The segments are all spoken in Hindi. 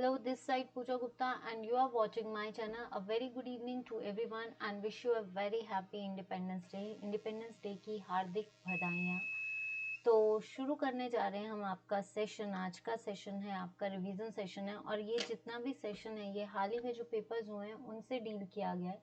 Hello, this side Pooja Gupta, and you are watching my channel. A very good evening to everyone, and wish you a very happy Independence Day. Independence Day की हार्दिक बधाइयाँ। तो शुरू करने जा रहे हैं हम आपका सेशन। आज का सेशन है आपका रिवीजन सेशन है, और ये जितना भी सेशन है ये हाल ही में जो पेपर्स हुए हैं उनसे डील किया गया है।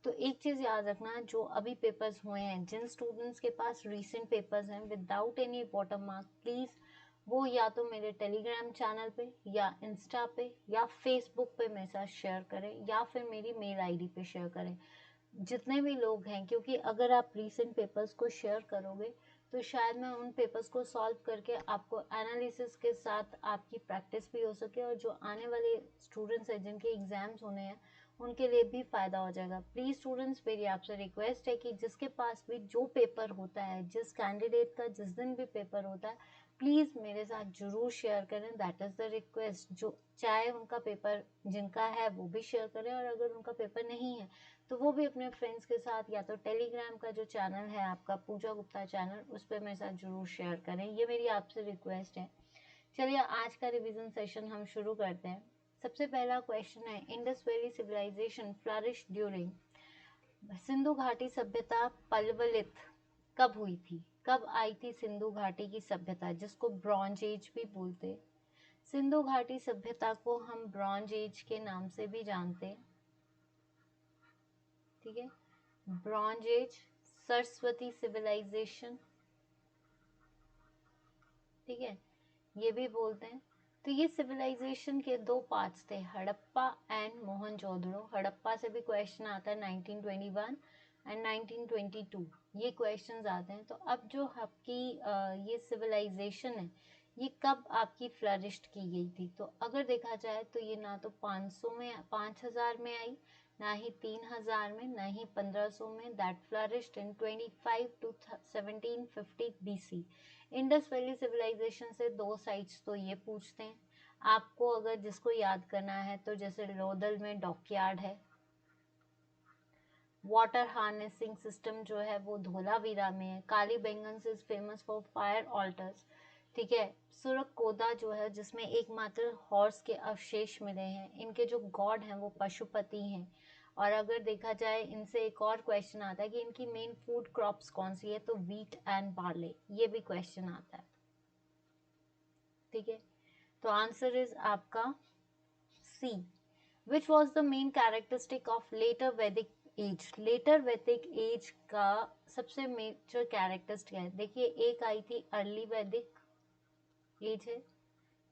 तो एक चीज़ याद रखना, जो अभी पेपर्स हुए हैं, जिन स्टूडेंट्स के पास रीसेंट पेपर्स हैं without any bottom mark, please वो या तो मेरे टेलीग्राम चैनल पे या इंस्टा पे या फेसबुक पे मेरे साथ शेयर करें, या फिर मेरी मेल आईडी पे शेयर करें, जितने भी लोग हैं। क्योंकि अगर आप रीसेंट पेपर्स को शेयर करोगे तो शायद मैं उन पेपर्स को सॉल्व करके आपको एनालिसिस के साथ आपकी प्रैक्टिस भी हो सके, और जो आने वाले स्टूडेंट्स हैं जिनके एग्जाम्स होने हैं उनके लिए भी फ़ायदा हो जाएगा। प्लीज़ स्टूडेंट्स, मेरी आपसे रिक्वेस्ट है कि जिसके पास भी जो पेपर होता है, जिस कैंडिडेट का जिस दिन भी पेपर होता है, प्लीज़ मेरे साथ ज़रूर शेयर करें। That is the request. जो चाहे उनका पेपर जिनका है वो भी शेयर करें, और अगर उनका पेपर नहीं है तो वो भी अपने फ्रेंड्स के साथ या तो टेलीग्राम का जो चैनल है आपका पूजा गुप्ता चैनल, उस पर मेरे साथ ज़रूर शेयर करें। ये मेरी आपसे रिक्वेस्ट है। चलिए आज का रिवीजन सेशन हम शुरू करते हैं। सबसे पहला क्वेश्चन है, Indus Valley civilisation flourish during. Sindhu घाटी सभ्यता पल्वलित कब हुई थी? कब आई थी सिंधु घाटी की सभ्यता, जिसको ब्रॉन्ज एज भी बोलते? सिंधु घाटी सभ्यता को हम ब्रॉन्ज एज के नाम से भी जानते हैं, ठीक है। ब्रॉन्ज एज, सरस्वती सिविलाइजेशन, ठीक है, ये भी बोलते हैं। तो ये सिविलाइजेशन के दो पार्ट्स थे, हड़प्पा एंड मोहनजोदड़ो। हड़प्पा से भी क्वेश्चन आता है 1921 एंड 1922, ये क्वेश्चंस आते हैं। तो अब जो आपकी ये सिविलाइजेशन है, ये कब आपकी फ्लरिश्ड की गई थी? तो अगर देखा जाए तो ये ना तो 500 में 5000 में आई, ना ही 3000 में, ना ही 1500 में। That flourished in 25 to 1750 BC। Indus Valley civilisation से दो साइट्स तो ये पूछते हैं आपको, अगर जिसको याद करना है तो, जैसे लोदल में डॉकयार्ड है, वाटर हार्नेसिंग सिस्टम जो है वो धोलावीरा में है, काली बेंगन is famous for fire alters, ठीक है। सुरकोदा जो है जिसमें एकमात्र हॉर्स के अवशेष मिले हैं, इनके जो गॉड हैं वो पशुपति हैं। और अगर देखा जाए इनसे एक और क्वेश्चन आता है कि इनकी मेन फूड क्रॉप्स कौन सी है, तो व्हीट एंड बार्ले, ये भी क्वेश्चन आता है, ठीक है। तो आंसर इज आपका C. Which was the main characteristic of later Vedic age? Later Vedic age का सबसे मेजर कैरेक्टरिस्टिक है, देखिए, एक आई थी अर्ली वैदिक एज है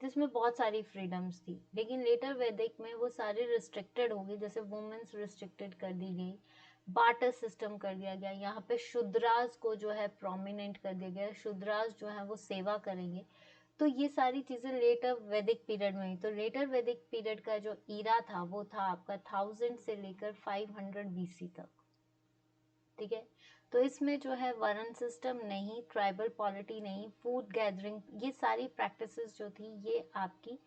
जिसमें बहुत सारी फ्रीडम्स थी, लेकिन लेटर वैदिक में वो सारी रिस्ट्रिक्टेड हो गई। जैसे वुमेन्स रिस्ट्रिक्टेड कर दी गई, बार्टर सिस्टम कर दिया गया, यहाँ पे शूद्रास को जो है प्रोमिनेंट कर दिया गया, शूद्रास जो है वो सेवा करेंगे। तो ये सारी चीज़ें लेटर वैदिक पीरियड में हुई। तो लेटर वैदिक पीरियड का जो ईरा था वो था आपका 1000 से लेकर 500 BC तक, ठीक है। तो इसमें जो है वर्ण सिस्टम नहीं, ट्राइबल पॉलिटी नहीं, फूड गैदरिंग, ये सारी प्रैक्टिसेस जो थी ये आपकी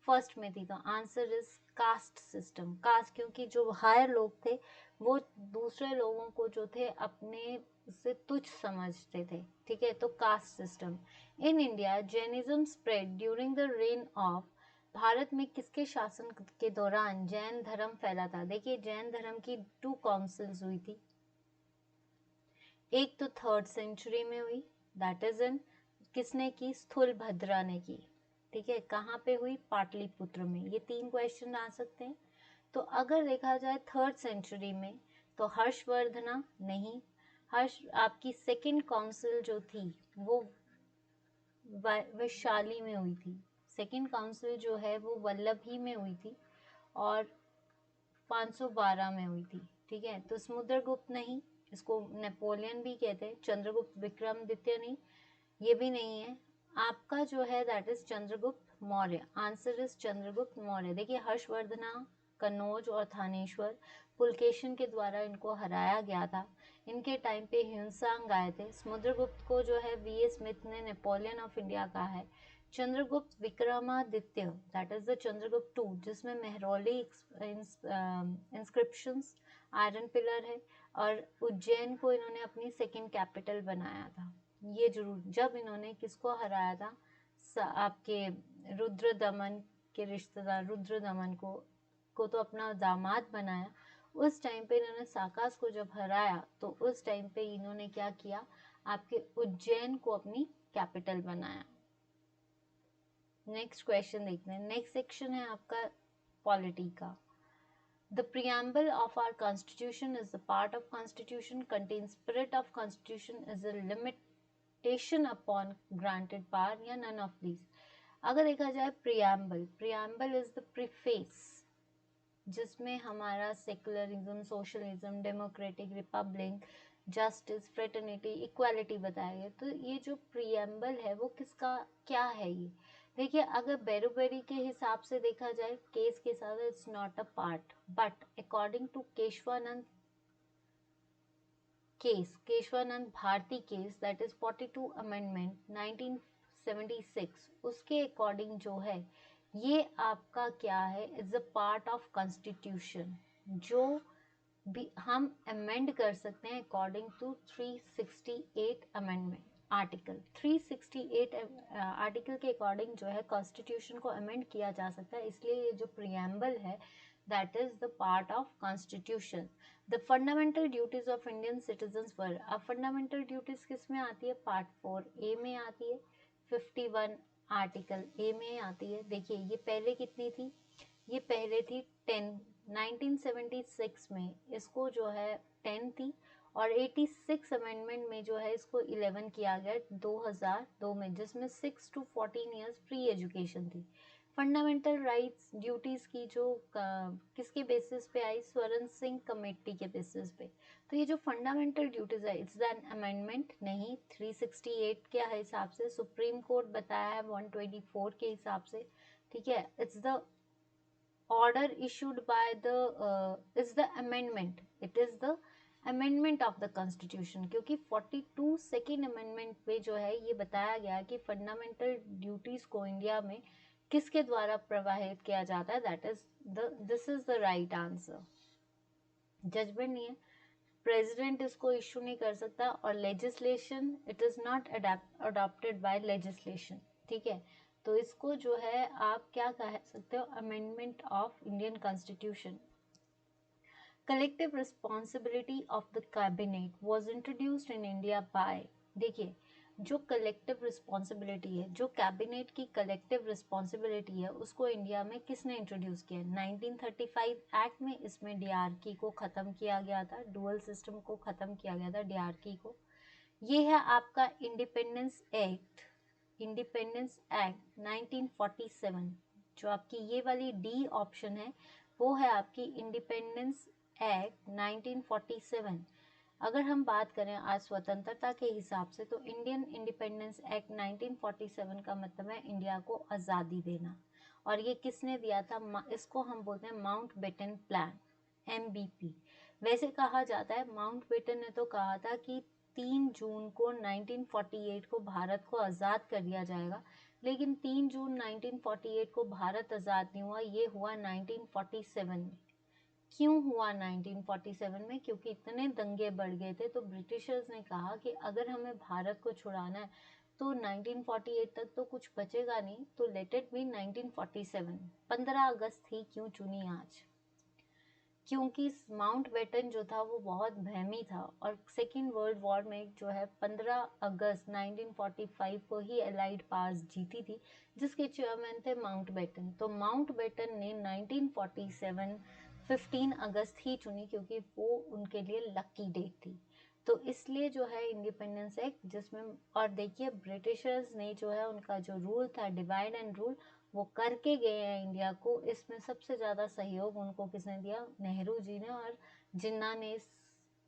फर्स्ट में थी। तो answer is caste system. Caste, क्योंकि जो हायर लोग थे वो दूसरे लोगों को जो थे अपने से तुच्छ समझते थे, ठीक है। तो caste system. In India Jainism spread during the rain of. Bharat में किसके शासन के दौरान जैन धर्म फैला था? देखिए, जैन धर्म की 2 काउंसिल्स हुई थी। एक तो 3rd सेंचुरी में हुई, दैट इज इन, किसने की? स्थूलभद्रा ने की, ठीक है। कहाँ पे हुई? पाटलिपुत्र में। ये 3 क्वेश्चन आ सकते हैं। तो अगर देखा जाए 3rd सेंचुरी में, तो हर्षवर्धना नहीं, हर्ष आपकी 2nd काउंसिल जो थी वो वैशाली में हुई थी। 2nd काउंसिल जो है वो वल्लभी में हुई थी और 512 में हुई थी, ठीक है। तो समुद्रगुप्त नहीं, इसको नेपोलियन भी कहते हैं। चंद्रगुप्त विक्रमादित्य नहीं, ये भी नहीं है। आपका जो है that is Chandragupta Maurya. Answer is Chandragupta Maurya. देखिए, हर्षवर्धना, कन्नौज और थानेश्वर, पुलकेशन के द्वारा इनको हराया गया था। इनके टाइम पे ह्यूनसांग आए थे। समुद्रगुप्त को जो है वी.ए. स्मिथ ने नेपोलियन ऑफ इंडिया कहा है। Chandragupta Vikramaditya, that is the Chandragupta 2, जिसमें मेहरौली इंस्क्रिप्शंस, आयरन पिलर है, और उज्जैन को इन्होंने अपनी 2nd कैपिटल बनाया था। ये जरूर, जब इन्होंने किसको हराया था? आपके रुद्र दमन के रिश्तेदार रुद्रदमन को तो अपना दामाद बनाया। उस टाइम पे इन्होंने साकास को जब हराया तो उस टाइम पे इन्होंने क्या किया, आपके उज्जैन को अपनी कैपिटल बनाया। नेक्स्ट क्वेश्चन देखते हैं। नेक्स्ट सेक्शन है आपका पॉलिटी का। The preamble of our constitution is the part of constitution, contains spirit of constitution, is a limitation upon granted power या none of these। अगर देखा जाए preamble is the preface जिसमें हमारा secularism, socialism, democratic, Republic, justice, fraternity, equality बताया गया। तो ये जो प्रियम्बल है वो किसका क्या है, ये देखिए अगर बेरुबेरी के हिसाब से देखा जाए केस के साथ, it's not a part, but according to Keshavananda Bharati case, that is 42 amendment 1976, उसके अकॉर्डिंग जो है ये आपका क्या है, is a part of constitution, जो भी हम अमेंड कर सकते हैं according to 368 amendment article. 368 article के अकॉर्डिंग जो है कॉन्स्टिट्यूशन को अमेंड किया जा सकता है, इसलिए ये जो प्रियम्बल है that is the part of constitution. The fundamental duties of Indian citizens were, अब फंडामेंटल ड्यूटीज किस में आती है, पार्ट 4A में आती है, 51 आर्टिकल A में आती है। देखिए ये पहले कितनी थी, ये पहले थी 10, 1976 में इसको जो है 10 थी, और 86 अमेंडमेंट में जो है इसको 11 किया गया 2002 में, जिसमें 6 to 14 ईयर्स फ्री एजुकेशन थी। फंडामेंटल राइट्स ड्यूटीज की जो किसके बेसिस पे आई, स्वर्ण सिंह कमेटी के बेसिस पे। तो ये जो फंडामेंटल ड्यूटीज है इट्स एन अमेंडमेंट नहीं, 368 के हिसाब से, सुप्रीम कोर्ट बताया है 124 के हिसाब से, ठीक है। It's the order issued by the is the amendment, it is the amendment of the constitution, क्योंकि 42 सेकेंड अमेंडमेंट पे जो है ये बताया गया कि फंडामेंटल ड्यूटीज को इंडिया में किसके द्वारा प्रवाहित किया जाता है, that is this is the right answer. Judgement नहीं है, प्रेसिडेंट इसको इशू नहीं कर सकता, और legislation it is not adopted by legislation, ठीक है। तो इसको जो है आप क्या कह सकते हो, amendment of Indian constitution. Collective responsibility of the cabinet was introduced in India by, देखिए जो कलेक्टिव रिस्पॉन्सिबिलिटी है, जो कैबिनेट की कलेक्टिव रिस्पॉन्सिबिलिटी है, उसको इंडिया में किसने इंट्रोड्यूस किया, 1935 एक्ट में। इसमें डीआरकी को ख़त्म किया गया था, डुअल सिस्टम को ख़त्म किया गया था डीआरकी को। ये है आपका इंडिपेंडेंस एक्ट, इंडिपेंडेंस एक्ट 1947, जो आपकी ये वाली डी ऑप्शन है वो है आपकी इंडिपेंडेंस एक्ट 1947। अगर हम बात करें आज स्वतंत्रता के हिसाब से, तो इंडियन इंडिपेंडेंस एक्ट 1947 का मतलब है इंडिया को आज़ादी देना, और ये किसने दिया था, इसको हम बोलते हैं माउंट बेटन प्लान, MBP। वैसे कहा जाता है, माउंट बेटन ने तो कहा था कि 3 जून को 1948 को भारत को आज़ाद कर दिया जाएगा, लेकिन 3 जून 1948 को भारत आज़ाद नहीं हुआ, ये हुआ 1947 में। क्यों हुआ 1947 में, क्योंकि इतने दंगे बढ़ गए थे, तो ब्रिटिशर्स ने कहा कि अगर हमें भारत को छुड़ाना है तो 1948 तक तो कुछ बचेगा नहीं, तो लेट इट बी 1947। 15 अगस्त ही क्यों चुनी आज, क्योंकि माउंट बेटन जो था वो बहुत बहमी था, और सेकेंड वर्ल्ड वॉर में जो है 15 अगस्त 1945 को ही एलाइड पावर्स जीती थी, जिसके चेयरमैन थे माउंट बेटन। तो माउंट बेटन ने 1947 15 अगस्त ही चुनी, क्योंकि वो उनके लिए लकी डेट थी। तो इसलिए जो है इंडिपेंडेंस एक्ट, जिसमें, और देखिए ब्रिटिशर्स ने जो है उनका जो रूल था डिवाइड एंड रूल, वो करके गए हैं इंडिया को। इसमें सबसे ज़्यादा सहयोग उनको किसने दिया, नेहरू जी ने, और जिन्ना ने इस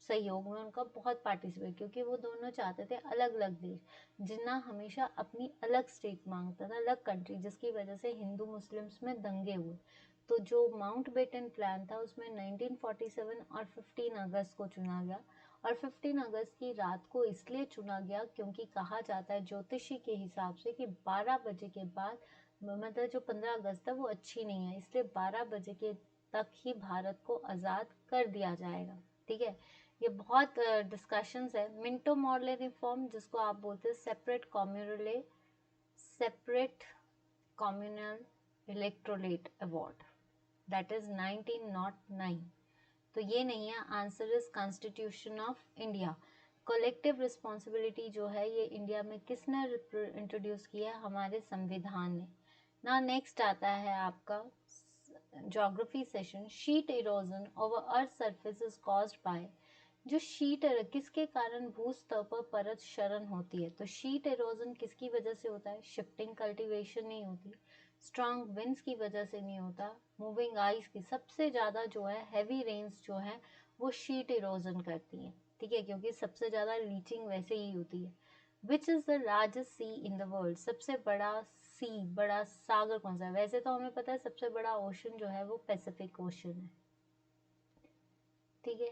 सहयोग में उनका बहुत पार्टिसिपेट, क्योंकि वो दोनों चाहते थे अलग अलग देश। जिन्ना हमेशा अपनी अलग स्टेट मांगता था, अलग कंट्री, जिसकी वजह से हिंदू मुस्लिम्स में दंगे हुए। तो जो माउंट बेटन प्लान था उसमें 1947 और 15 अगस्त को चुना गया, और 15 अगस्त की रात को इसलिए चुना गया क्योंकि कहा जाता है ज्योतिषी के हिसाब से कि 12 बजे के बाद, मतलब जो 15 अगस्त है वो अच्छी नहीं है, इसलिए 12 बजे के तक ही भारत को आज़ाद कर दिया जाएगा, ठीक है। ये बहुत डिस्कशंस है। मिंटो मॉडल रिफॉर्म, जिसको आप बोलते हैं separate communal electorate award, that is 1909। तो ये नहीं है, answer is constitution of India. Collective responsibility जो है ये इंडिया में किसने इंट्रोड्यूस किया? हमारे संविधान ने ना। नेक्स्ट आता है आपका geography session. Sheet erosion over earth surface is caused by. जो शीट किसके कारण भूस्तर पर परत क्षरण होती है? तो शीट इरोजन किसकी वजह से होता है? शिफ्टिंग कल्टीवेशन नहीं होती, स्ट्रॉन्ग विंड्स की वजह से नहीं होता, मूविंग आइस की। सबसे ज़्यादा जो है हैवी रेन्स जो है वो शीट इरोजन करती है, ठीक है, क्योंकि सबसे ज़्यादा लीचिंग वैसे ही होती है। Which is the largest sea in the world? सबसे बड़ा सी, बड़ा सागर कौन सा है? वैसे तो हमें पता है सबसे बड़ा ओशन जो है वो पैसिफिक ओशन है, ठीक है।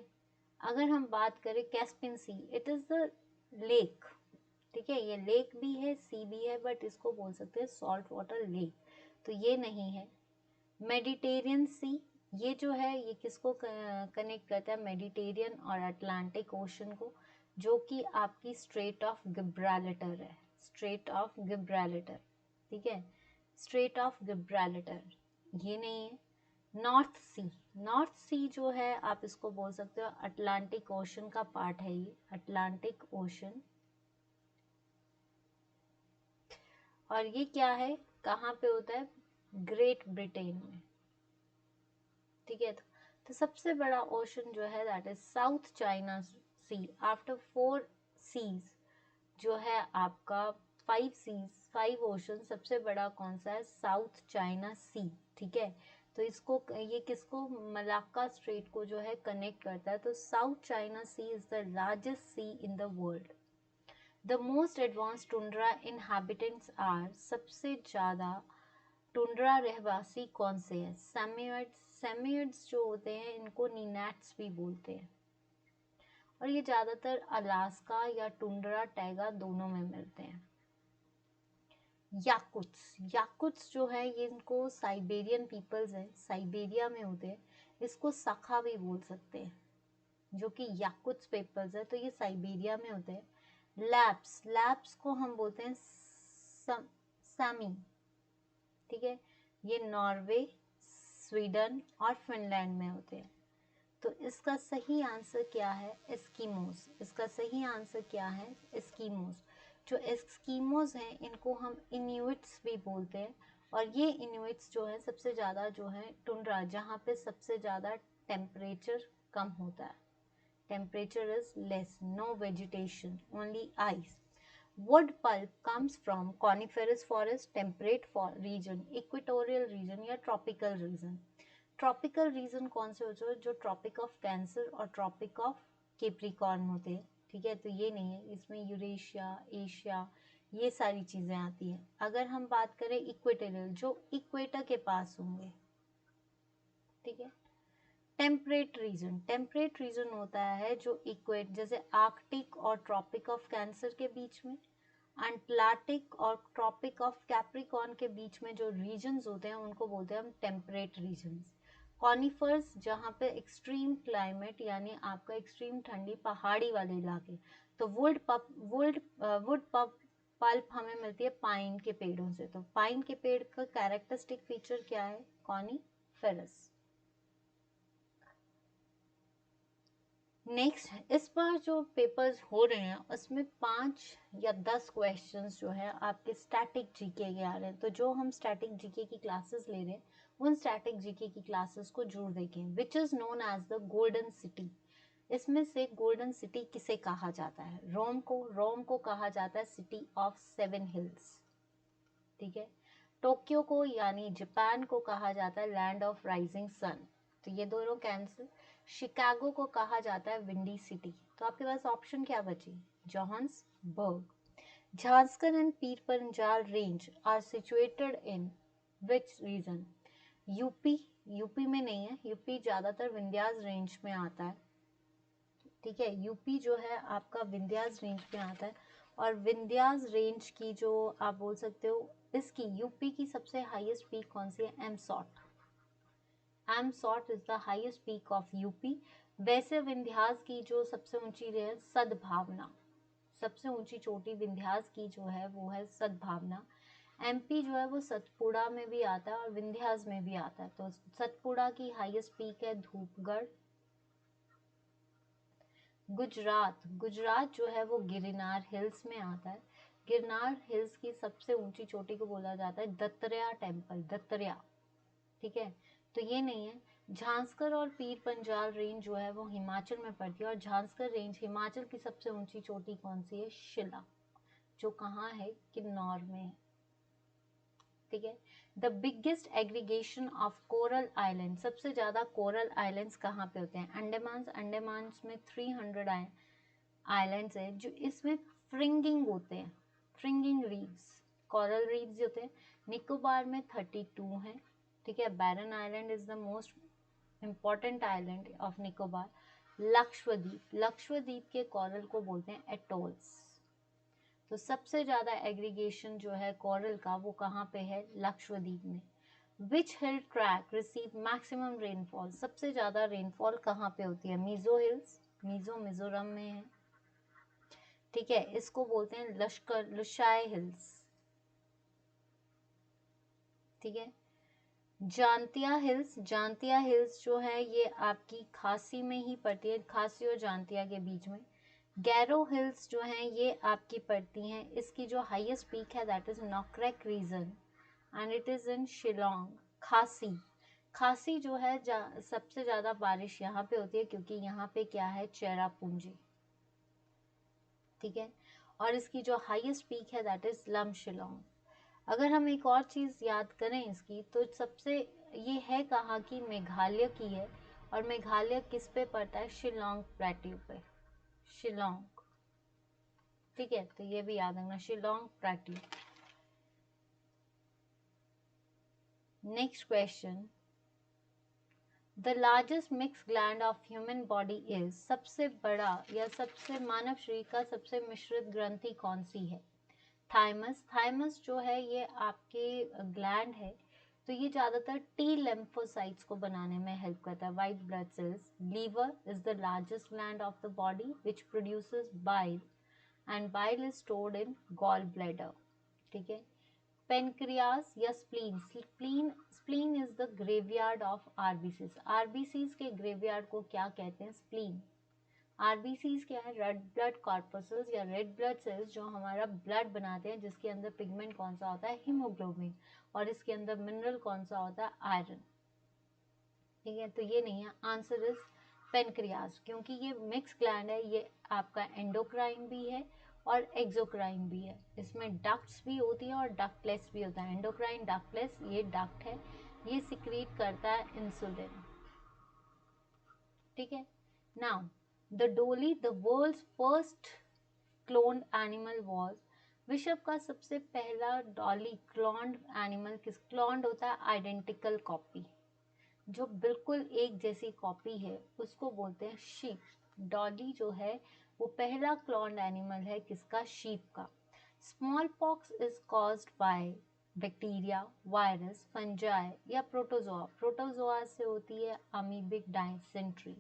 अगर हम बात करें Caspian Sea, it is the lake, ठीक है, ये लेक भी है सी भी है, बट इसको बोल सकते हैं सॉल्ट वाटर लेक, तो ये नहीं है। मेडिटेरियन सी, ये जो है ये किसको कनेक्ट करता है? मेडिटेरियन और अटलांटिक ओशन को, जो कि आपकी स्ट्रेट ऑफ गिब्राल्टर है, स्ट्रेट ऑफ गिब्राल्टर, ठीक है, स्ट्रेट ऑफ गिब्राल्टर, ये नहीं है। नॉर्थ सी, नॉर्थ सी जो है आप इसको बोल सकते हो अटलांटिक ओशन का पार्ट है, ये अटलांटिक ओशन। और ये क्या है, कहाँ पे होता है? ग्रेट ब्रिटेन में, ठीक है। तो सबसे बड़ा ओशन जो है that is South China Sea. After 4 seas जो है आपका 5 सीज, 5 ओशन, सबसे बड़ा कौन सा है? साउथ चाइना सी, ठीक है। तो इसको ये किसको, मलाक्का स्ट्रेट को जो है कनेक्ट करता है। तो South China Sea is the largest sea in the world. The most advance tundra inhabitants are, सबसे ज़्यादा टुंड्रा रहवासी कौन से हैं? सेमियोइड्स। सेमियोइड्स जो होते हैं इनको नीनैट्स भी बोलते हैं, और ये ज़्यादातर अलास्का या टुंड्रा टैगा दोनों में मिलते हैं। याकुत्स, याकुत्स जो है ये इनको साइबेरियन पीपल्स हैं, साइबेरिया में होते हैं, इसको सखा भी बोल सकते हैं, जो कि याकुत्स पीपल्स है, तो ये साइबेरिया में होते हैं। लैप्स, लैप्स को हम बोलते हैं सामी, ठीक है, ये नॉर्वे, स्वीडन और फिनलैंड में होते हैं। तो इसका सही आंसर क्या है? एस्कीमोस। इसका सही आंसर क्या है? एस्कीमोस। जो एस्कीमोस हैं इनको हम इन्यूइट्स भी बोलते हैं, और ये इन्यूइट्स जो है सबसे ज़्यादा जो है टुंड्रा, जहाँ पे सबसे ज़्यादा टेम्परेचर कम होता है, temperature is less, no vegetation, only ice. Wood pulp comes from coniferous forest, temperate region, equatorial region या tropical region। ट्रॉपिकल रीजन कौन से होते हैं? जो ट्रॉपिक ऑफ कैंसर और ट्रॉपिक ऑफ केप्रिकॉर्न होते हैं, ठीक है। तो ये नहीं है, इसमें यूरेशिया, एशिया, ये सारी चीज़ें आती हैं। अगर हम बात करें इक्वेटोरियल, जो इक्वेटर के पास होंगे, ठीक है। टेम्परेट रीजन, टेम्परेट रीजन होता है जो इक्वेट, जैसे आर्कटिक और ट्रॉपिक ऑफ कैंसर के बीच में, अंटार्कटिक और ट्रॉपिक ऑफ कैप्रिकॉर्न के बीच में जो रीजन्स होते हैं उनको बोलते हैं हम टेम्परेट रीजन्स। कॉनिफर्स, जहाँ पे एक्सट्रीम क्लाइमेट यानी आपका एक्सट्रीम ठंडी पहाड़ी वाले इलाके। तो वुड पल्प हमें मिलती है पाइन के पेड़ों से। तो पाइन के पेड़ का कैरेक्टरिस्टिक फीचर क्या है? कॉनिफेरस। नेक्स्ट, इस बार जो पेपर्स हो रहे हैं उसमें 5 या 10 क्वेश्चंस जो है आपके स्टैटिक जीके के आ रहे हैं। तो जो हम स्टैटिक जीके की क्लासेस ले रहे हैं उन स्टैटिक जीके की क्लासेस को जरूर देखें। Which is known as the golden city. इसमें से गोल्डन सिटी किसे कहा जाता है? रोम को। रोम को कहा जाता है सिटी ऑफ 7 हिल्स, ठीक है। टोक्यो को यानी जापान को कहा जाता है लैंड ऑफ राइजिंग सन, तो ये दोनों कैंसिल। शिकागो को कहा जाता है विंडी सिटी। तो आपके पास ऑप्शन क्या बची? Johannesburg. Zanskar and Pir Panjal range are situated in which region? UP. UP में नहीं है, यूपी ज्यादातर विंध्यास रेंज में आता है, ठीक है। यूपी जो है आपका विंध्यास रेंज में आता है, और विंध्यास रेंज की जो आप बोल सकते हो, इसकी यूपी की सबसे हाईएस्ट पीक कौन सी है? Amsot. Amsot is the highest peak of UP. वैसे विंध्यास की जो सबसे ऊंची है सद्भावना, सबसे ऊंची चोटी विंध्यास की जो है वो है सद्भावना। एमपी जो है वो सतपुड़ा में भी आता है और विंध्यास में भी आता है। तो सतपुड़ा की हाईएस्ट पीक है धूपगढ़। गुजरात, गुजरात जो है वो गिरनार हिल्स में आता है। गिरनार हिल्स की सबसे ऊंची चोटी को बोला जाता है दत्तरेया टेम्पल, दत्तरेया, ठीक है। तो ये नहीं है। झांसकर और पीर पंजाल रेंज जो है वो हिमाचल में पड़ती है, और झांसकर रेंज हिमाचल की सबसे ऊंची चोटी कौन सी है? शिला, जो कहाँ है? किन्नौर में है, ठीक है। The biggest aggregation of coral island, सबसे ज्यादा कोरल आइलैंड्स कहाँ पे होते हैं? अंडमान, अंडमान में 300 आइलैंड्स है जो इसमें फ्रिंगिंग होते हैं, फ्रिंगिंग रीफ्स, कोरल रीफ्स होते हैं। निकोबार में 32 हैं, ठीक है। Barren island is the most important island of Nicobar. Lakshadweep, Lakshadweep के कोरल को बोलते हैं एटोल्स। तो सबसे ज्यादा एग्रीगेशन जो है कोरल का वो कहाँ पे है? लक्षद्वीप में। विच हिल ट्रैक रिसीव मैक्सिमम रेनफॉल, सबसे ज्यादा रेनफॉल कहाँ पे होती है? मिजो हिल्स, मिजो मिजोरम में है, ठीक है। इसको बोलते हैं लश्कर लुशाई हिल्स, ठीक है। जानतिया हिल्स, जानतिया हिल्स जो है ये आपकी खासी में ही पड़ती है, खासी और जानतिया के बीच में। गैरो हिल्स जो हैं ये आपकी पड़ती हैं, इसकी जो हाईएस्ट पीक है that is Nokrek region and it is in Shillong. Khasi, Khasi जो है सबसे ज्यादा बारिश यहाँ पे होती है क्योंकि यहाँ पे क्या है? चेरापूंजी, ठीक है। और इसकी जो हाईएस्ट पीक है दैट इज लमशिलोंग। अगर हम एक और चीज याद करें इसकी, तो सबसे ये है कहाँ की? मेघालय की है। और मेघालय किस पे पड़ता है? शिलोंग प्लेट्यू पे, शिलोंग, ठीक है। तो ये भी याद रखना, Shillong plateau. Next question, the largest mix gland of human body is, सबसे बड़ा या सबसे मानव शरीर का सबसे मिश्रित ग्रंथि कौन सी है? थाइमस, थाइमस जो है ये आपके ग्लैंड है, तो ये ज्यादातर टी लिम्फोसाइट्स को बनाने में हेल्प करता है, white blood cells. Liver is the largest gland of the body which produces bile and bile is stored in gall bladder, ठीक है। पेनक्रियास या spleen, spleen, spleen is the graveyard of RBCs, RBCs के ग्रेवयार्ड को क्या कहते हैं? स्प्लीन। आरबीसीज क्या है? रेड ब्लड कॉर्पसेल्स या रेड ब्लड सेल्स जो हमारा ब्लड बनाते हैं, जिसके अंदर पिगमेंट कौन सा होता है? हीमोग्लोबिन। और इसके अंदर मिनरल कौन सा होता है? आयरन, ठीक है। तो ये नहीं है, आंसर इज पेनक्रियास, क्योंकि ये मिक्स ग्लैंड है, ये आपका एंडोक्राइन भी है और एक्सोक्राइन भी है। इसमें डक्ट्स भी होती है और डक्टलेस भी होता है। एंडोक्राइन, डक्टलेस, ये डक्ट है, ये सिक्रीट करता है इंसुलिन, ठीक है। Now the Dolly, the world's first cloned animal was, विश्व का सबसे पहला डॉली क्लोन्ड एनिमल किस? क्लोन्ड होता है आइडेंटिकल कॉपी, जो बिल्कुल एक जैसी कॉपी है उसको बोलते हैं शीप। डॉली जो है वो पहला क्लोन्ड एनिमल है किसका? शीप का। Small pox is caused by bacteria, virus, fungi या प्रोटोजोआ, प्रोटोजोआ से होती है अमीबिक डायसेंट्री,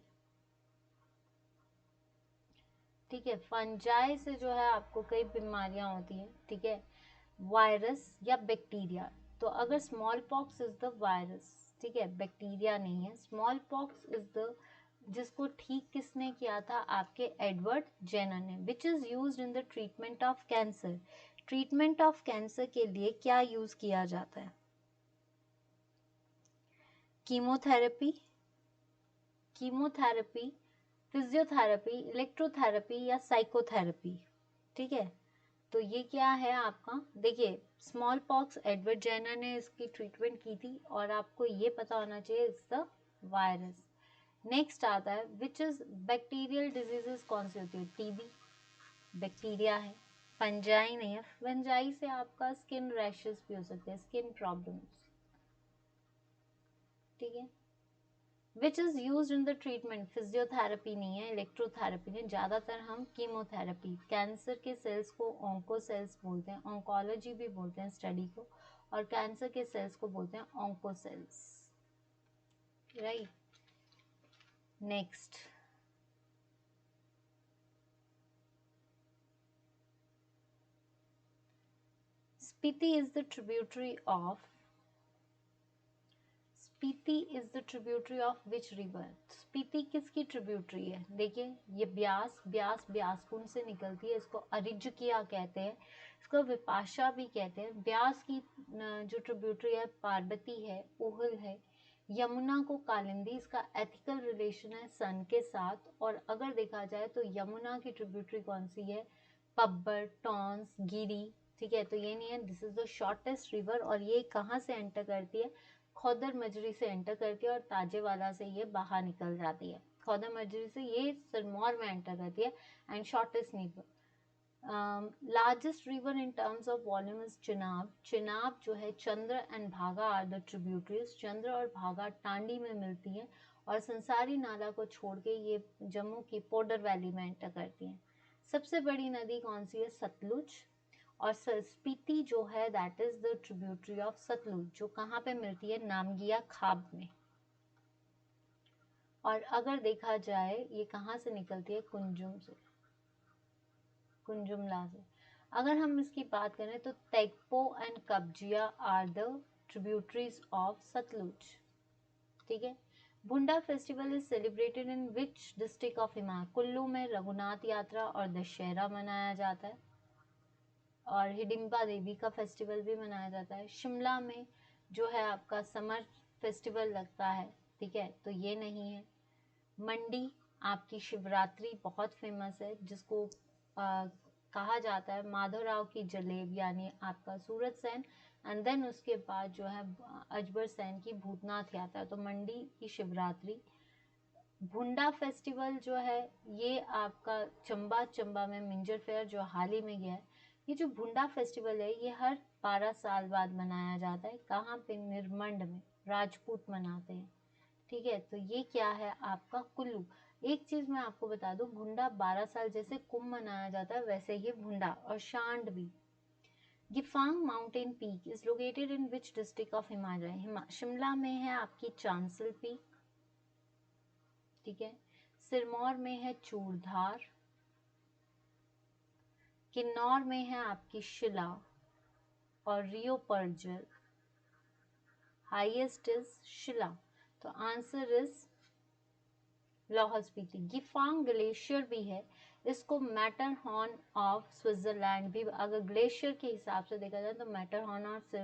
ठीक है। फंजाई से जो है आपको कई बीमारियां होती हैं, ठीक है। वायरस या बैक्टीरिया, तो अगर small pox is the virus, ठीक है, बैक्टीरिया नहीं है। स्मॉल पॉक्स इज द, जिसको ठीक किसने किया था? आपके एडवर्ड जेनर ने। Which is used in the treatment of cancer, treatment of cancer के लिए क्या यूज किया जाता है? कीमोथेरेपी, कीमोथेरेपी, फिजियोथेरेपी, इलेक्ट्रोथेरेपी या साइकोथेरेपी, ठीक है। तो ये क्या है आपका? देखिए, स्मॉल पॉक्स एडवर्ड जेनर ने इसकी ट्रीटमेंट की थी और आपको ये पता होना चाहिए इट्स द वायरस। नेक्स्ट आता है विच इज बैक्टीरियल डिजीजेस, कौन सी होती है? टीबी, बैक्टीरिया है। फंजाई नहीं है, फंजाई से आपका स्किन रैशेस भी हो सकते हैं, स्किन प्रॉब्लम्स, ठीक है। Which is use in the treatment, physiotherapy नहीं है, इलेक्ट्रोथेरेपी नहीं, ज्यादातर हम कीमोथेरेपी। कैंसर के सेल्स को ऑन्को सेल्स बोलते हैं, ऑन्कोलॉजी भी बोलते हैं स्टडी को, और कैंसर के सेल्स को बोलते हैं onco cells, right. Next, Spiti is the tributary of Spiti is the tributary of which river? Spiti किसकी ट्रिब्यूटरी है? देखिए ये ब्यास, ब्यास ब्यासकुंड से निकलती है, इसको अरिज्यकिया कहते हैं, इसको विपाशा भी कहते हैं। ब्यास की जो ट्रिब्यूटरी है पार्वती है, उहल है। यमुना को कालिंदी, इसका एथिकल रिलेशन है सन के साथ। और अगर देखा जाए तो यमुना की ट्रिब्यूटरी कौन सी है? पब्बर, टॉन्स, गिरी। ठीक है, तो ये नहीं है, this is the shortest river. और ये कहाँ से एंटर करती है? खौदर मजरी से एंटर करती है और ताजेवाला से ये बाहर निकल जाती है। खौदर मजरी से ये सिरमौर में एंटर करती है। And shortest river, largest river in terms of volume is Chenab. Chenab जो है, चंद्र एंड भागा आर द ट्रिब्यूटरीज। चंद्र और भागा टांडी में मिलती हैं और संसारी नाला को छोड़ के ये जम्मू की पोडर वैली में एंटर करती हैं। सबसे बड़ी नदी कौन सी है? सतलुज। और स्पीति जो है that is the tributary of Sutlej, जो कहाँ पे मिलती है? नामगिया खाब में। और अगर देखा जाए ये कहाँ से निकलती है? कुंजुम से, कुंजुमला से। अगर हम इसकी बात करें तो Tegpo and Kabjia are the tributaries of Sutlej. ठीक है। Bhunda festival is celebrated in which district of Himachal? Kullu में रघुनाथ यात्रा और दशहरा मनाया जाता है। और हिडिंबा देवी का फेस्टिवल भी मनाया जाता है। शिमला में जो है आपका समर फेस्टिवल लगता है। ठीक है, तो ये नहीं है। मंडी आपकी शिवरात्रि बहुत फेमस है, जिसको कहा जाता है माधवराव की जलेब, यानी आपका सूरज सेन। एंड देन उसके बाद जो है अजबर सेन की भूतनाथ यात्रा। तो मंडी की शिवरात्रि। भुंडा फेस्टिवल जो है ये आपका चंबा में मिंजर फेयर जो हाल ही में गया है। ये जो भुंडा फेस्टिवल है ये हर 12 साल बाद मनाया जाता है। कहाँ पे? निरमंड में, राजपूत मनाते हैं। ठीक है, तो ये क्या है आपका कुल्लू। एक चीज मैं आपको बता दूं, भुंडा 12 साल जैसे कुंभ मनाया जाता है वैसे ही भुंडा और शांड भी। Gephang mountain peak is located in which district of Himalaya? Shimla में है आपकी चांसल पीक। ठीक है, सिरमौर में है चूड़धार। किन्नौर में है आपकी शिला। और रियो पर्जल, हाईएस्ट इज शिला। तो answer is Lahaul Spiti. Gephang glacier भी है, इसको मैटरहॉर्न ऑफ स्विट्जरलैंड भी, अगर ग्लेशियर के हिसाब से देखा जाए तो मैटरहॉर्न ऑफ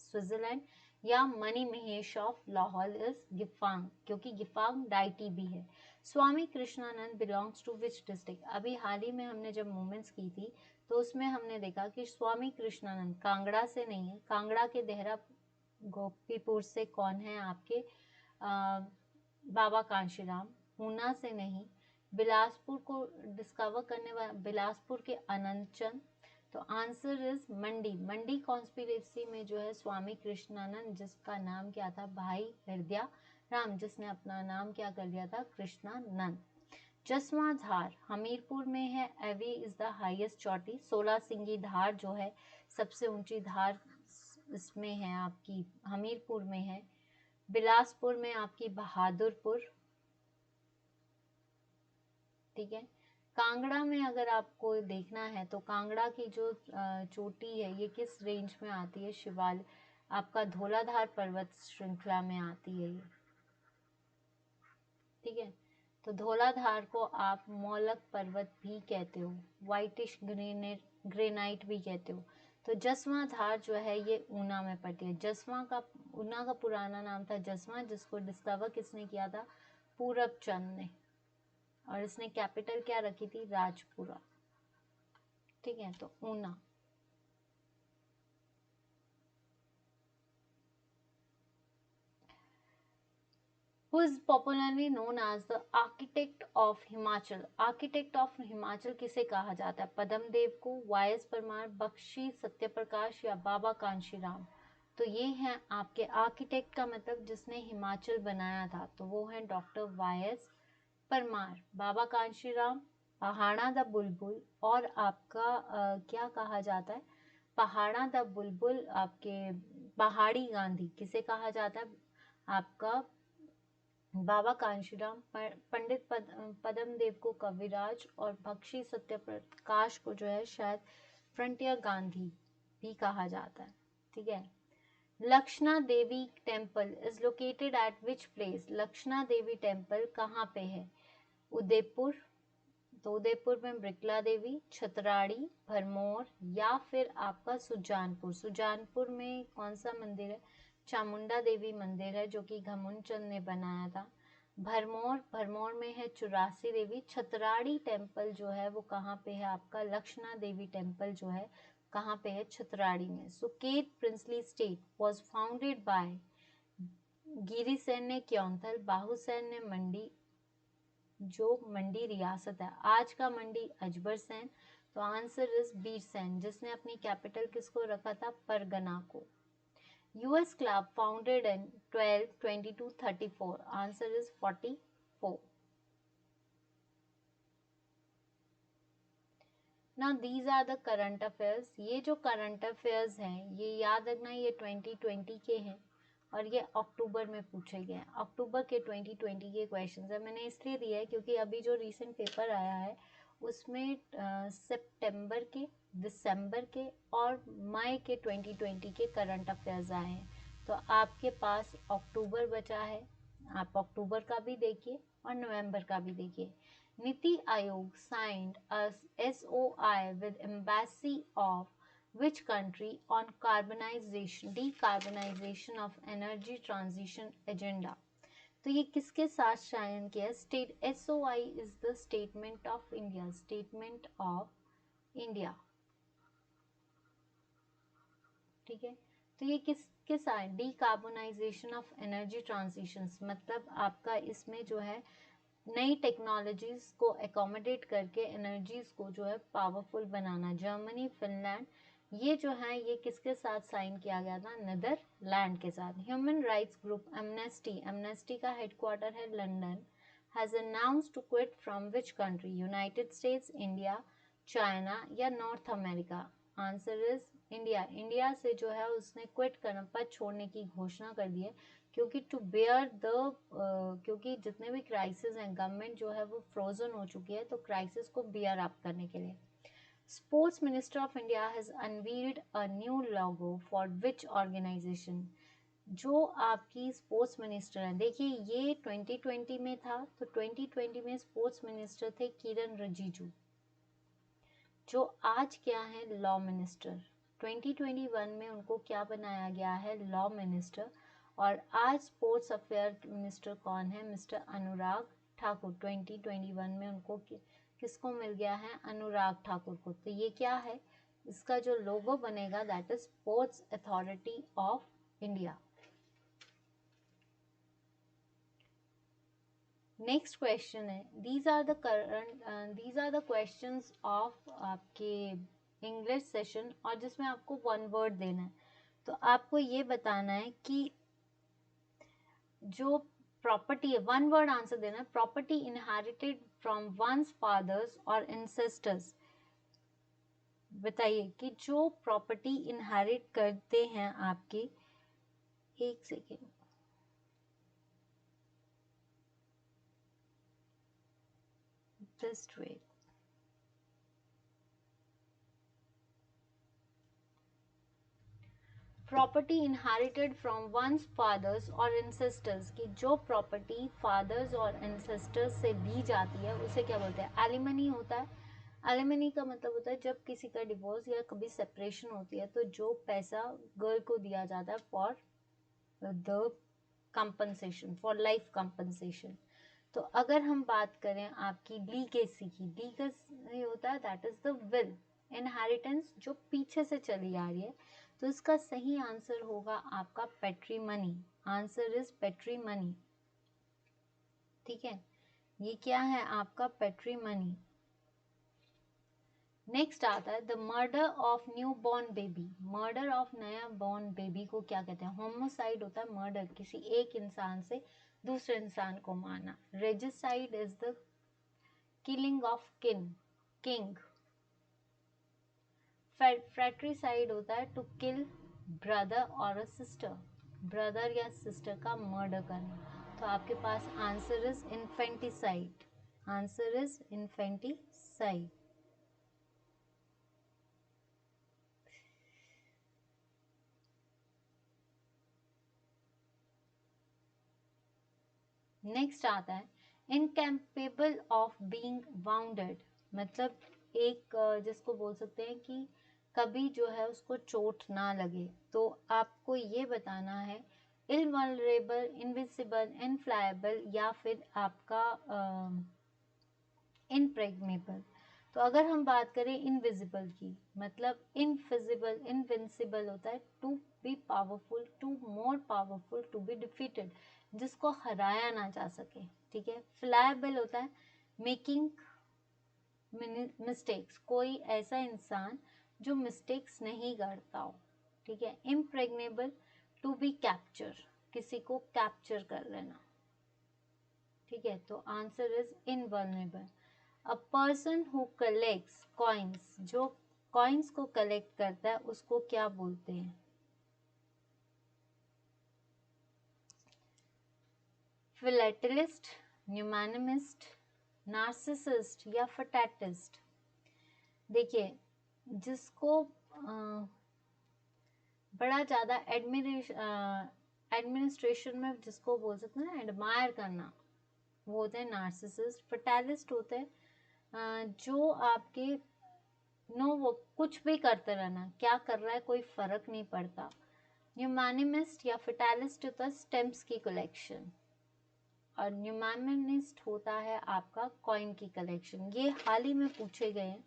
स्विट्जरलैंड या मनी महेश ऑफ लाहौल इज गिफांग, क्योंकि गिफांग डाइटी भी है। Swami Krishnanand belongs to which district? अभी हाल ही में हमने जब मूवमेंट्स की थी तो उसमें हमने देखा कि स्वामी कृष्णानंद कांगड़ा से नहीं है। कांगड़ा के देहरा गोपीपुर से कौन है आपके? बाबा कांशीराम। ऊना से नहीं। बिलासपुर को डिस्कवर करने वाला बिलासपुर के अनंत चंद। तो answer is Mandi. Mandi conspiracy में जो है स्वामी कृष्णानंद, जिसका नाम क्या था? भाई हृदय राम, जिसने अपना नाम क्या कर दिया था? कृष्णानंद। जसवा धार हमीरपुर में है। एवी इज द हाईएस्ट चोटी। 16 सिंगी धार जो है सबसे ऊंची धार इसमें है आपकी हमीरपुर में है। बिलासपुर में आपकी बहादुरपुर। ठीक है, कांगड़ा में अगर आपको देखना है तो कांगड़ा की जो चोटी है ये किस रेंज में आती है? शिवाल आपका धौलाधार पर्वत श्रृंखला में आती है ये। ठीक है, तो धौलाधार को आप मौलक पर्वत भी कहते हो, व्हाइटिश ग्रेनाइट भी कहते हो। तो जसवा धार जो है ये ऊना में पड़ती है। ऊना का पुराना नाम था जसवा, जिसको डिस्कवर किसने किया था? पूरब चंद ने। और इसने कैपिटल क्या रखी थी? राजपुरा। ठीक है, तो Una. Who is popularly known as the architect of Himachal? Architect of Himachal किसे कहा जाता है? पद्म देव को, वाईएस परमार, बख्शी सत्यप्रकाश या बाबा कांशीराम? तो ये हैं आपके आर्किटेक्ट का मतलब जिसने हिमाचल बनाया था, तो वो है डॉक्टर वाईएस परमार। बाबा कांशीराम, पहाड़ा द बुलबुल और आपका क्या कहा जाता है? पहाड़ा द बुलबुल आपके पहाड़ी गांधी किसे कहा जाता है? आपका बाबा कांशीराम। पंडित पद्म देव को कविराज और बख्शी सत्यप्रकाश को जो है शायद फ्रंटियर गांधी भी कहा जाता है, ठीक है। Lakshana Devi temple is located at which place? Lakshana Devi temple कहाँ पे है? उदयपुर, तो उदयपुर में ब्रिकला देवी, छतराड़ी, भरमौर या फिर आपका सुजानपुर। सुजानपुर में कौन सा मंदिर है? चामुंडा देवी मंदिर है जो कि घमुनचंद ने बनाया था। भरमौर, भरमौर में है चौरासी देवी। छतराड़ी टेम्पल जो है वो कहाँ पे है आपका? लक्षणा देवी टेम्पल जो है कहाँ पे है? छतराड़ी में। Suket princely state was founded by? Girisen ने क्योंथल, बाहुसेन ने मंडी, जो मंडी रियासत है। आज का मंडी अजबर सेन, तो आंसर इज बीर सेन, जिसने अपनी कैपिटल किसको रखा था? परगना को। US club founded in 12/22/34, answer is 44। Now these are the current affairs. ये जो करंट अफेयर्स हैं ये याद रखना, ये 2020 के हैं और ये अक्टूबर में पूछे गए हैं। अक्टूबर के 2020 के क्वेश्चंस है। मैंने इसलिए दिया है क्योंकि अभी जो रीसेंट पेपर आया है उसमें सितंबर के, दिसंबर के और मई के 2020 के करंट अफेयर्स आए हैं। तो आपके पास अक्टूबर बचा है, आप अक्टूबर का भी देखिए और नवंबर का भी देखिए। Niti Aayog signed a SOI with Embassy of which country on decarbonization of energy transition agenda? तो ये किसके साथ साइन किया? State SOI is the statement of India, statement of India, ठीक है। तो ये किसके साथ? डीकार्बोनाइजेशन ऑफ एनर्जी ट्रांजिशंस, मतलब आपका इसमें जो है नई टेक्नोलॉजीज को एकोमोडेट करके एनर्जीज को जो है पावरफुल बनाना। जर्मनी, फिनलैंड, ये जो है ये किसके साथ साइन किया गया था? नीदरलैंड के साथ। Human rights group Amnesty, Amnesty का हेडक्वार्टर है London, has announced to quit from which country? United States, India, China या North America? Answer is India. India से जो है उसने क्विट करना, पद छोड़ने की घोषणा कर दी है क्योंकि टू बेयर द क्योंकि जितने भी क्राइसिस हैं, गवर्नमेंट जो है वो फ्रोजन हो चुकी है, तो क्राइसिस को बेयर अप करने के लिए। Sports minister of India has unveiled a new logo for which organisation? जो आपकी स्पोर्ट्स मिनिस्टर हैं, देखिए ये 2020 में था, तो 2020 में स्पोर्ट्स मिनिस्टर थे किरण रिजिजू, जो आज क्या है? Law minister. 2021 में उनको क्या बनाया गया है? Law minister. और आज स्पोर्ट्स अफेयर मिनिस्टर कौन है? मिस्टर अनुराग ठाकुर। 2021 में उनको किसको मिल गया है? अनुराग ठाकुर को। तो ये क्या है? इसका जो लोगो बनेगा that is sports authority of India. Next question है, these are the questions of आपके इंग्लिश सेशन, और जिसमें आपको वन वर्ड देना है। तो आपको ये बताना है कि जो प्रॉपर्टी है, वन वर्ड आंसर देना है। Property inherited from one's fathers और इंसेस्टर्स, बताइए कि जो प्रॉपर्टी इनहेरिट करते हैं आपके, एक second, just wait, property inherited from one's fathers और इंसेस्टर्स, की जो प्रॉपर्टी फादर्स और इंसेस्टर्स से ली जाती है उसे क्या बोलते हैं? एलिमनी होता है। एलिमनी का मतलब होता है जब किसी का डिवोर्स या कभी सेपरेशन होती है तो जो पैसा गर्ल को दिया जाता है for the compensation, for life compensation. तो अगर हम बात करें आपकी लीगेसी की, लीगेसी होता है that is the will, inheritance जो पीछे से चली आ रही है। तो इसका सही आंसर होगा आपका पैट्रीमनी। आंसर इज पैट्रीमनी, ठीक है। ये क्या है आपका? पैट्रीमनी। नेक्स्ट आता है the murder of new born baby. Murder of नया बॉर्न बेबी को क्या कहते हैं? होमोसाइड होता है मर्डर, किसी एक इंसान से दूसरे इंसान को मारना। Regicide is the killing of king. Fratricide होता है टू किल ब्रदर और अ सिस्टर, ब्रदर या सिस्टर का मर्डर करना। तो आपके पास answer is infanticide. Answer is infanticide. Next आता है इनकैपेबल ऑफ बीइंग वाउंडेड, मतलब एक जिसको बोल सकते हैं कि कभी जो है उसको चोट ना लगे। तो आपको ये बताना है इनवल्नरेबल, इनविजिबल, इनफ्लायबल या फिर आपका इनप्रेग्नेबल। तो अगर हम बात करें इनविजिबल की, मतलब इनफिजिबल, इनविंसिबल होता है to be powerful, to more powerful, to be defeated, जिसको हराया ना जा सके। ठीक है। फ्लायबल होता है मेकिंग मिस्टेक्स, कोई ऐसा इंसान जो मिस्टेक्स नहीं करता हो। ठीक है। इम्प्रेग्नेबल, टू बी कैप्चर, किसी को कैप्चर कर लेना। ठीक है। तो answer is invulnerable. A person who collects coins, जो कॉइन्स को कलेक्ट करता है उसको क्या बोलते हैं? फिलेटलिस्ट, न्यूमैनिमिस्ट, नार्सिसिस्ट या फटैटिस्ट। देखिए, जिसको बड़ा ज़्यादा एडमिनिस्ट्रेशन में जिसको बोल सकते हैं ना एडमायर करना, वो होते हैं नार्सिसिस्ट। फटैलिस्ट होते हैं जो आपके नो वो कुछ भी करते रहना, क्या कर रहा है कोई फर्क नहीं पड़ता। न्यूमैनिमिस्ट या फिटैलिस्ट होता है स्टेम्प्स की कलेक्शन, और न्यूमैनिमिस्ट होता है आपका कॉइन की कलेक्शन। ये हाल ही में पूछे गए हैं,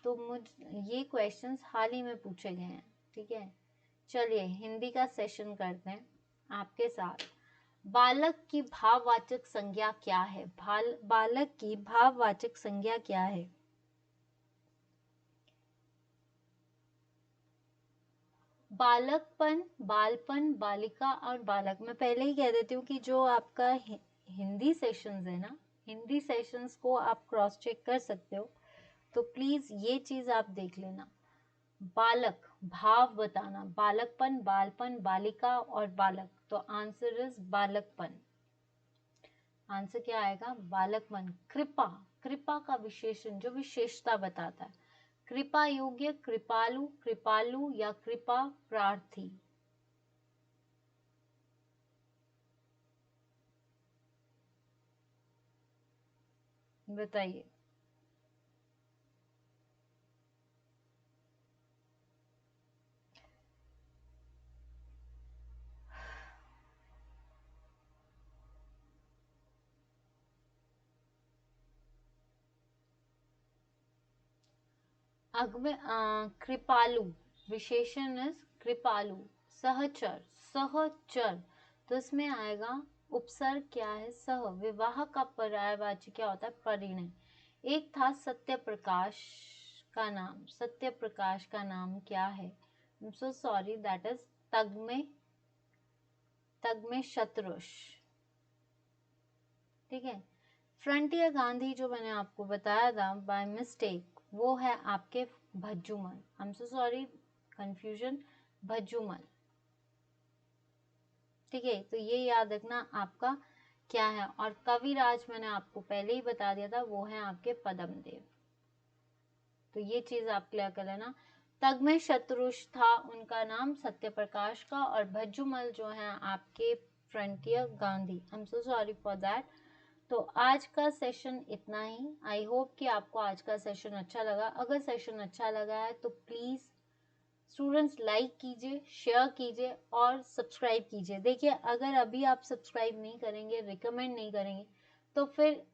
तो ये क्वेश्चंस हाल ही में पूछे गए हैं। ठीक है। चलिए हिंदी का सेशन करते हैं आपके साथ। बालक की भाववाचक संज्ञा क्या है? बालक की भाववाचक संज्ञा क्या है? बालकपन, बालपन, बालिका और बालक। मैं पहले ही कह देती हूँ कि जो आपका हिंदी सेशंस है ना, हिंदी सेशंस को आप क्रॉस चेक कर सकते हो, तो प्लीज ये चीज आप देख लेना। बालक, भाव बताना, बालकपन, बालपन, बालिका और बालक। तो आंसर इज बालकपन। आंसर क्या आएगा? बालकपन। कृपा, कृपा का विशेषण जो विशेषता बताता है। कृपा योग्य, कृपालु, कृपालु या कृपा प्रार्थी। बताइए। कृपालु, विशेषण इज कृपालु। सहचर, सहचर, तो इसमें आएगा उपसर्ग क्या है? सह। विवाह का पर्यायवाची क्या होता है? परिणय। एक था सत्य प्रकाश का नाम, सत्य प्रकाश का नाम क्या है? सो सॉरी, दैट इज तगमे, तगमे शत्रुष। ठीक है। फ्रंटियर गांधी जो मैंने आपको बताया था बाय मिस्टेक, वो है आपके Bhajjumal. I am so sorry, confusion, Bhajjumal. ठीक है। तो ये याद रखना आपका क्या है। और कविराज मैंने आपको पहले ही बता दिया था, वो है आपके पद्म देव। तो ये चीज आप क्लियर कर लेना। तगमे शत्रुष था उनका नाम सत्य प्रकाश का, और भज्जुमल जो है आपके frontier Gandhi. I am so sorry for that. तो आज का सेशन इतना ही। आई होप कि आपको आज का सेशन अच्छा लगा। अगर सेशन अच्छा लगा है तो प्लीज स्टूडेंट्स लाइक कीजिए, शेयर कीजिए और सब्सक्राइब कीजिए। देखिए, अगर अभी आप सब्सक्राइब नहीं करेंगे, रिकमेंड नहीं करेंगे, तो फिर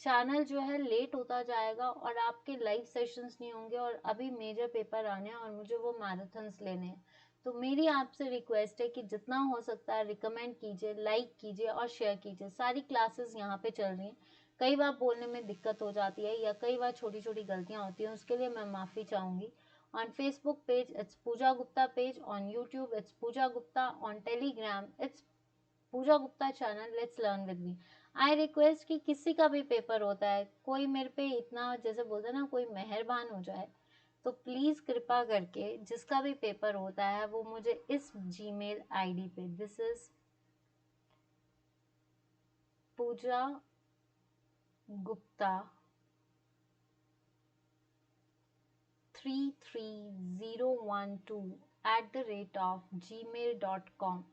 चैनल जो है लेट होता जाएगा और आपके लाइव सेशंस नहीं होंगे। और अभी मेजर पेपर आने हैं और मुझे वो मैराथन्स लेने हैं। तो मेरी आपसे रिक्वेस्ट है कि जितना हो सकता है रिकमेंड कीजिए, लाइक कीजिए और शेयर कीजिए। सारी क्लासेस यहाँ पे चल रही हैं। कई बार बोलने में दिक्कत हो जाती है या कई बार छोटी छोटी गलतियाँ होती हैं, उसके लिए मैं माफ़ी चाहूँगी। On Facebook page, it's Pooja Gupta page. On YouTube, it's Pooja Gupta. On Telegram, it's Pooja Gupta channel. Let's learn with me. I request कि किसी का भी पेपर होता है, कोई मेरे पे इतना जैसे बोलते हैं ना, कोई मेहरबान हो जाए, तो प्लीज कृपा करके जिसका भी पेपर होता है वो मुझे इस जीमेल आईडी पे, this is Pooja Gupta 33012 @gmail.com,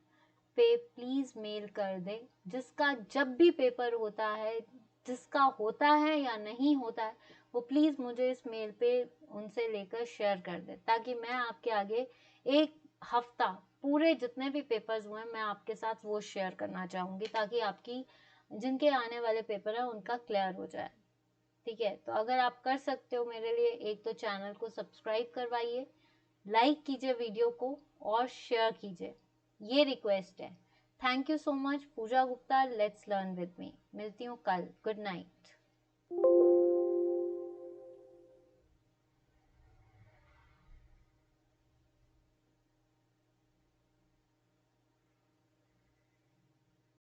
पे प्लीज़ मेल कर दे, जिसका जब भी पेपर होता है, जिसका होता है या नहीं होता है, वो प्लीज़ मुझे इस मेल पे उनसे लेकर शेयर कर दे, ताकि मैं आपके आगे एक हफ्ता पूरे जितने भी पेपर्स हुए हैं मैं आपके साथ वो शेयर करना चाहूँगी, ताकि आपकी जिनके आने वाले पेपर है उनका क्लियर हो जाए। ठीक है, तो अगर आप कर सकते हो मेरे लिए, एक तो चैनल को सब्सक्राइब करवाइए, लाइक कीजिए वीडियो को और शेयर कीजिए, ये रिक्वेस्ट है। Thank you so much. Pooja Gupta, let's learn with me. मिलती हूँ कल। Good night.